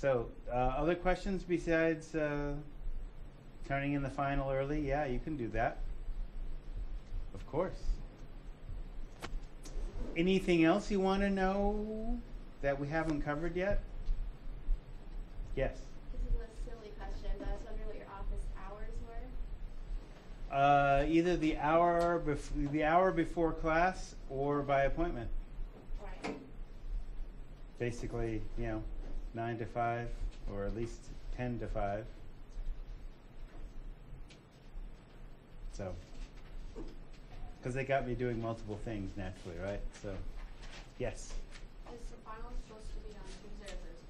So, other questions besides turning in the final early? Yeah, you can do that. Of course. Anything else you want to know that we haven't covered yet? Yes. This is a silly question, but I was wondering what your office hours were. Either the hour before class or by appointment. Right. Basically, 9 to 5 or at least 10 to 5. So, because they got me doing multiple things naturally, right? So, yes. Is the final supposed to be on Tuesday or Thursday?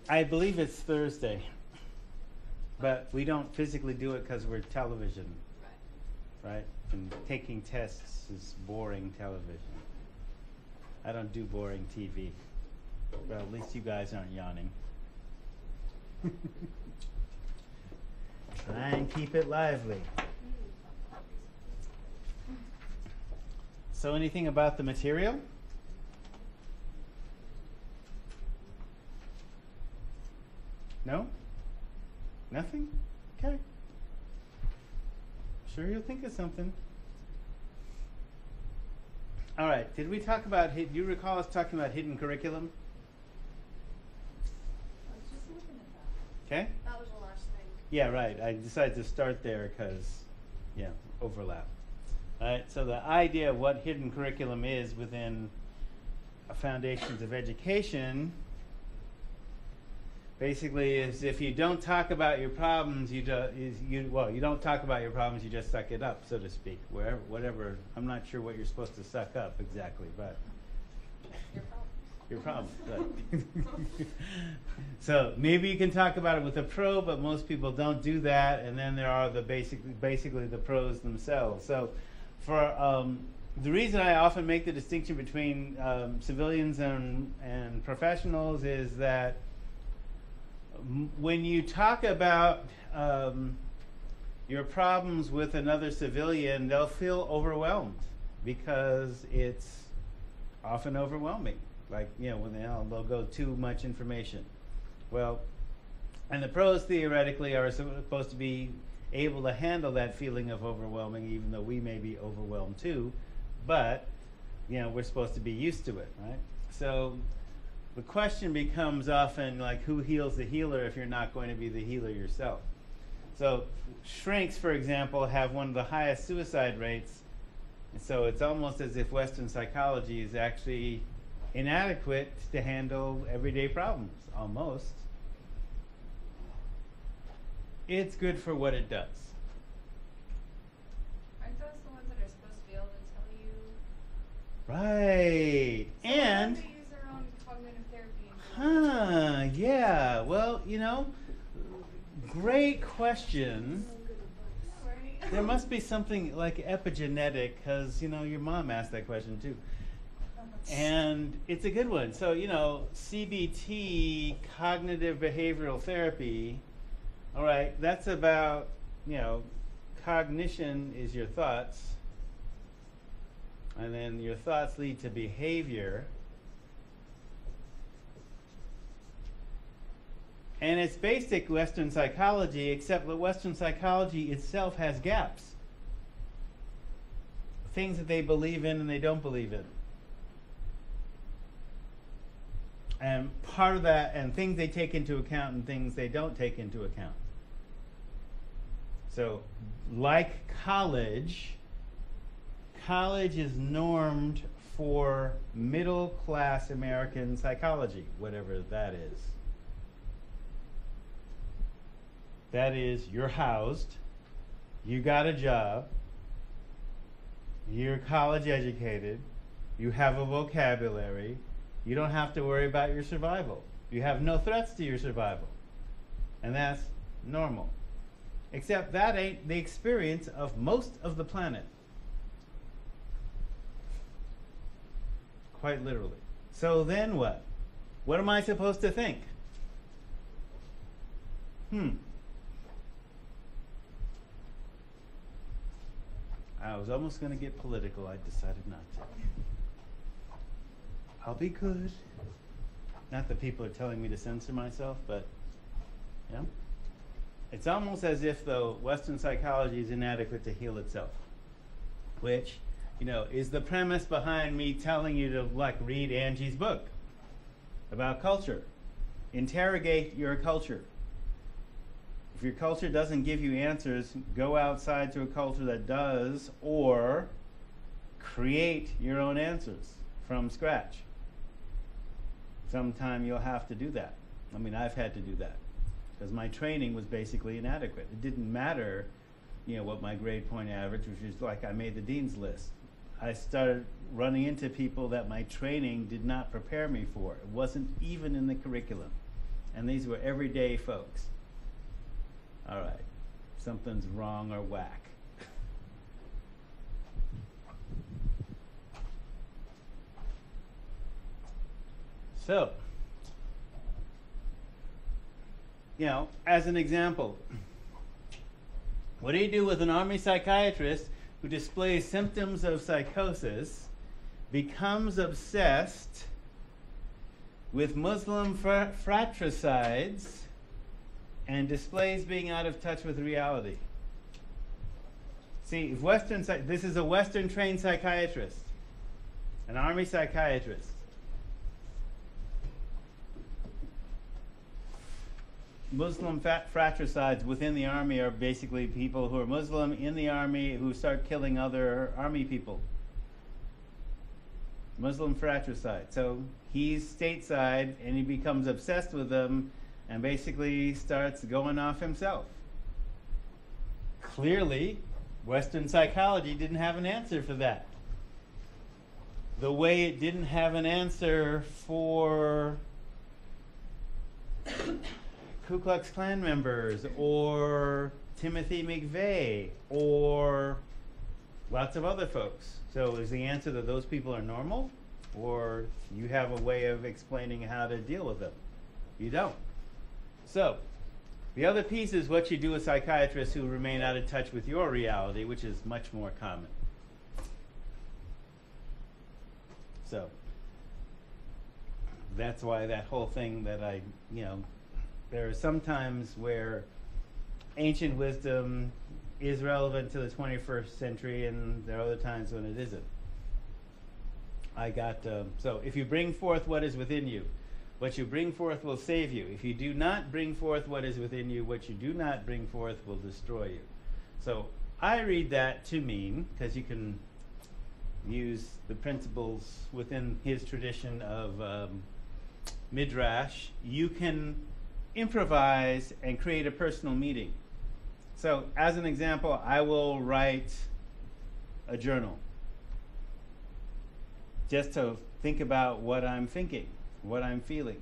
I believe it's Thursday, but we don't physically do it because we're television, right? And taking tests is boring television. I don't do boring TV. Well, at least you guys aren't yawning. Try and keep it lively. So anything about the material? No? Nothing? Okay. Sure you'll think of something. All right, did we talk about, do you recall us talking about hidden curriculum? I was just looking at that. Okay? That was the last thing. Yeah, right. I decided to start there because, overlap. All right, so the idea of what hidden curriculum is within Foundations of Education basically is if you don't talk about your problems, you don't talk about your problems, you just suck it up, so to speak. Whatever, I'm not sure what you're supposed to suck up exactly, but your problem. Right. So maybe you can talk about it with a pro, but most people don't do that. And then there are the basically the pros themselves. So for the reason I often make the distinction between civilians and professionals is that when you talk about your problems with another civilian, they'll feel overwhelmed because it's often overwhelming. Like, when they'll go too much information. Well, and the pros theoretically are supposed to be able to handle that feeling of overwhelming, even though we may be overwhelmed too. But, we're supposed to be used to it, right? So the question becomes often like, who heals the healer if you're not going to be the healer yourself? So shrinks, for example, have one of the highest suicide rates. And so it's almost as if Western psychology is actually inadequate to handle everyday problems, almost. It's good for what it does. Aren't those the ones that are supposed to be able to tell you? Right. And They use their own cognitive therapy. yeah. Well, great question. Right? There must be something like epigenetic, because, your mom asked that question too. And it's a good one. So, CBT, cognitive behavioral therapy, all right, that's about, cognition is your thoughts. And then your thoughts lead to behavior. And it's basic Western psychology, except that Western psychology itself has gaps. Things that they believe in and they don't believe in. And part of that, and things they take into account and things they don't take into account. So, like college is normed for middle-class American psychology, whatever that is. That is, you're housed, you got a job, you're college educated, you have a vocabulary, you don't have to worry about your survival. You have no threats to your survival. And that's normal. Except that ain't the experience of most of the planet. Quite literally. So then what? What am I supposed to think? I was almost going to get political. I decided not to. I'll be good. Not that people are telling me to censor myself, but you know, it's almost as if though Western psychology is inadequate to heal itself, which, you know, is the premise behind me telling you to like read Angie's book about culture. Interrogate your culture. If your culture doesn't give you answers, go outside to a culture that does, or create your own answers from scratch. Sometime you'll have to do that. I mean, I've had to do that because my training was basically inadequate. It didn't matter, you know, what my grade point average, which was like I made the dean's list. I started running into people that my training did not prepare me for. It wasn't even in the curriculum. And these were everyday folks. All right, something's wrong or whack. So, you know, as an example, what do you do with an army psychiatrist who displays symptoms of psychosis, becomes obsessed with Muslim fratricides, and displays being out of touch with reality? See, if this is a Western trained psychiatrist, an army psychiatrist. Muslim fratricides within the army are basically people who are Muslim in the army who start killing other army people. Muslim fratricide. So he's stateside and he becomes obsessed with them and basically starts going off himself. Clearly, Western psychology didn't have an answer for that. The way it didn't have an answer for Ku Klux Klan members or Timothy McVeigh or lots of other folks. So is the answer that those people are normal, or you have a way of explaining how to deal with them? You don't. So the other piece is what you do with psychiatrists who remain out of touch with your reality, which is much more common. So that's why that whole thing that there are some times where ancient wisdom is relevant to the 21st century, and there are other times when it isn't. So if you bring forth what is within you, what you bring forth will save you. If you do not bring forth what is within you, what you do not bring forth will destroy you. So I read that to mean, because you can use the principles within his tradition of Midrash, you can improvise and create a personal meeting. So as an example, I will write a journal just to think about what I'm thinking, what I'm feeling.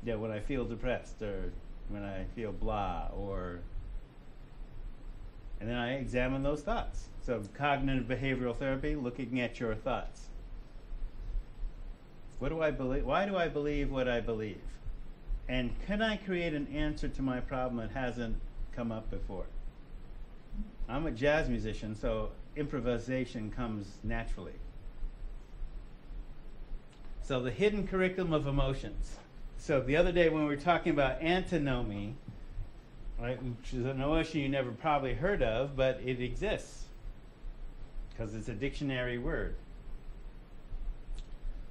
Yeah, when I feel depressed or when I feel blah, and then I examine those thoughts. So cognitive behavioral therapy, looking at your thoughts. What do I believe? Why do I believe what I believe? And can I create an answer to my problem that hasn't come up before? I'm a jazz musician, so improvisation comes naturally. So the hidden curriculum of emotions. So the other day when we were talking about antinomy, right, which is a notion you never probably heard of, but it exists because it's a dictionary word.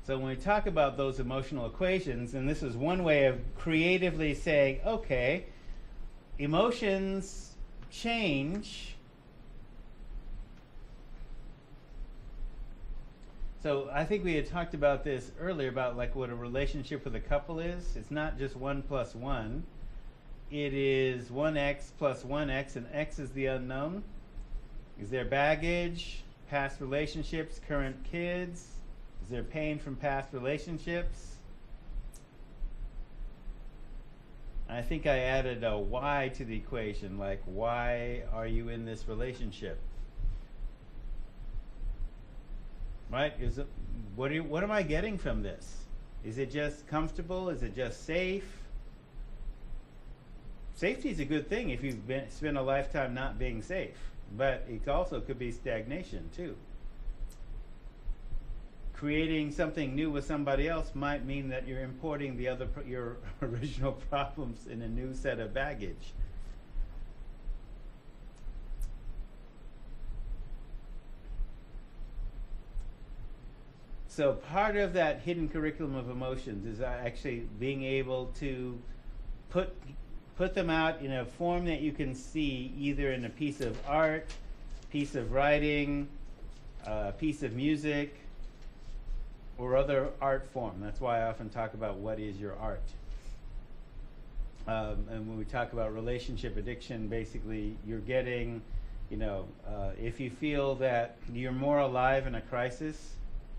So when we talk about those emotional equations, and this is one way of creatively saying, okay, emotions change. So I think we had talked about this earlier about like what a relationship with a couple is. It's not just 1 + 1. It is 1x + 1x, and x is the unknown. Is there baggage, past relationships, current kids? Is there pain from past relationships? I think I added a why to the equation, like why are you in this relationship? Right? What am I getting from this? Is it just comfortable? Is it just safe? Safety is a good thing if you've spent a lifetime not being safe, but it also could be stagnation too. creating something new with somebody else might mean that you're importing your original problems in a new set of baggage. So part of that hidden curriculum of emotions is actually being able to put them out in a form that you can see, either in a piece of art, piece of writing, a piece of music, or other art form. That's why I often talk about what is your art. And when we talk about relationship addiction, basically you're getting, if you feel that you're more alive in a crisis,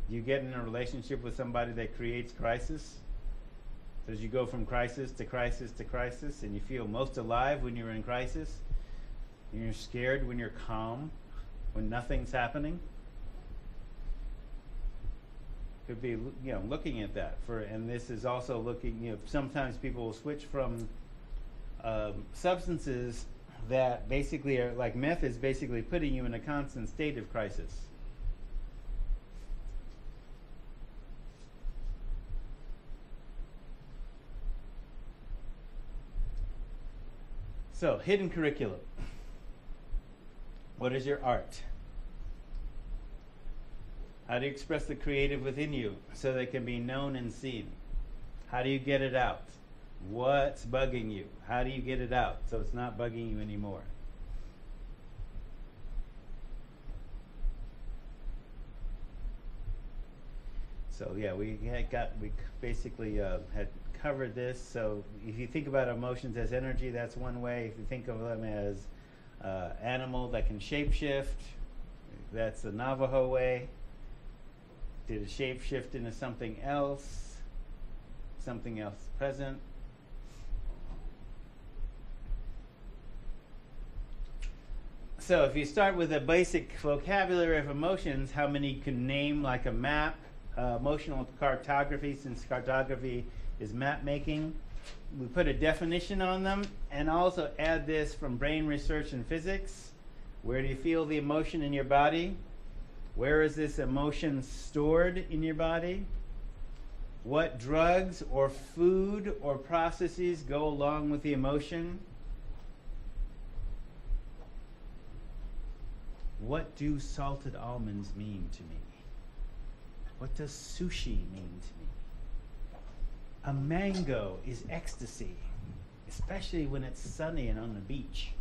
you get in a relationship with somebody that creates crisis. So as you go from crisis to crisis to crisis, and you feel most alive when you're in crisis, and you're scared when you're calm, when nothing's happening. Could be, looking at that and this is also looking, sometimes people will switch from substances that basically are like meth is basically putting you in a constant state of crisis. So, hidden curriculum. What is your art? How do you express the creative within you so that it can be known and seen? How do you get it out? What's bugging you? How do you get it out so it's not bugging you anymore? So yeah, we basically had covered this. So if you think about emotions as energy, that's one way. If you think of them as animal that can shapeshift, that's the Navajo way. Did it shapeshift into something else present? So if you start with a basic vocabulary of emotions, how many you can name, like a map, emotional cartography, since cartography is map making. We put a definition on them and also add this from brain research and physics. Where do you feel the emotion in your body? Where is this emotion stored in your body? What drugs or food or processes go along with the emotion? What do salted almonds mean to me? What does sushi mean to me? A mango is ecstasy, especially when it's sunny and on the beach.